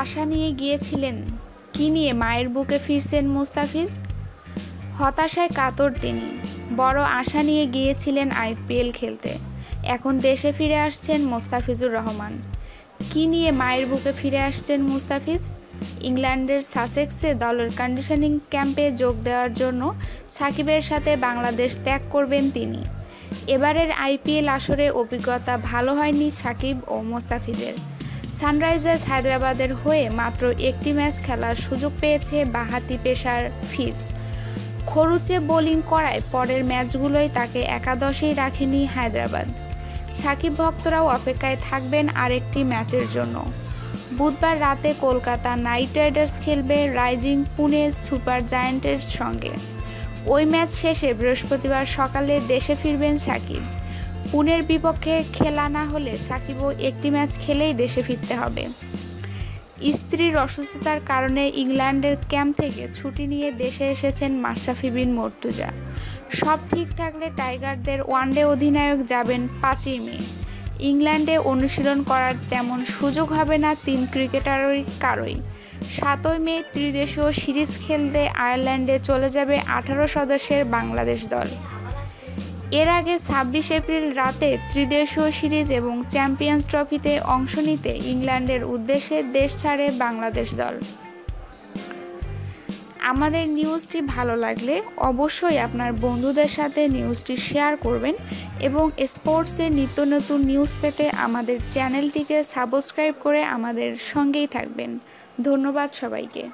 আশা নিয়ে গিয়েছিলেন, কী নিয়ে মায়ের বুকে ফিরছেন মুস্তাফিজ? হতাশায় কাতর তিনি। বড় আশা নিয়ে গিয়েছিলেন আইপিএল খেলতে, এখন দেশে ফিরে আসছেন মোস্তাফিজুর রহমান। কী নিয়ে মায়ের বুকে ফিরে আসছেন মুস্তাফিজ? ইংল্যান্ডের সাসেক্সে দলের কন্ডিশনিং ক্যাম্পে যোগ দেওয়ার জন্য সাকিবের সাথে বাংলাদেশ ত্যাগ করবেন তিনি। এবারের আইপিএল আসরে অভিজ্ঞতা ভালো হয়নি সাকিব ও মোস্তাফিজের। সানরাইজার্স হায়দ্রাবাদের হয়ে মাত্র একটি ম্যাচ খেলার সুযোগ পেয়েছে বাঁহাতি পেসার ফিজ। খরুচে বোলিং করায় পরের ম্যাচগুলোয় তাকে একাদশেই রাখেনি হায়দ্রাবাদ। সাকিব ভক্তরাও অপেক্ষায় থাকবেন আরেকটি ম্যাচের জন্য। বুধবার রাতে কলকাতা নাইট রাইডার্স খেলবে রাইজিং পুনে সুপার জায়ান্টের সঙ্গে। ওই ম্যাচ শেষে বৃহস্পতিবার সকালে দেশে ফিরবেন সাকিব। পুনের বিপক্ষে খেলা না হলে সাকিবও একটি ম্যাচ খেলেই দেশে ফিরতে হবে। স্ত্রীর অসুস্থতার কারণে ইংল্যান্ডের ক্যাম্প থেকে ছুটি নিয়ে দেশে এসেছেন মাশরাফি বিন মুর্তজা। সব ঠিক থাকলে টাইগারদের ওয়ানডে অধিনায়ক যাবেন 5ই মে। ইংল্যান্ডে অনুশীলন করার তেমন সুযোগ হবে না 3 ক্রিকেটারের কারোই। 7ই মে ত্রিদেশীয় সিরিজ খেলতে আয়ারল্যান্ডে চলে যাবে 18 সদস্যের বাংলাদেশ দল। এর আগে 26 এপ্রিল রাতে ত্রিদেশীয় সিরিজ এবং চ্যাম্পিয়ন্স ট্রফিতে অংশ নিতে ইংল্যান্ডের উদ্দেশ্যে দেশ ছাড়ে বাংলাদেশ দল। আমাদের নিউজটি ভালো লাগলে অবশ্যই আপনার বন্ধুদের সাথে নিউজটি শেয়ার করবেন এবং স্পোর্টসের নিত্য নতুন নিউজ পেতে আমাদের চ্যানেলটিকে সাবস্ক্রাইব করে আমাদের সঙ্গেই থাকবেন। ধন্যবাদ সবাইকে।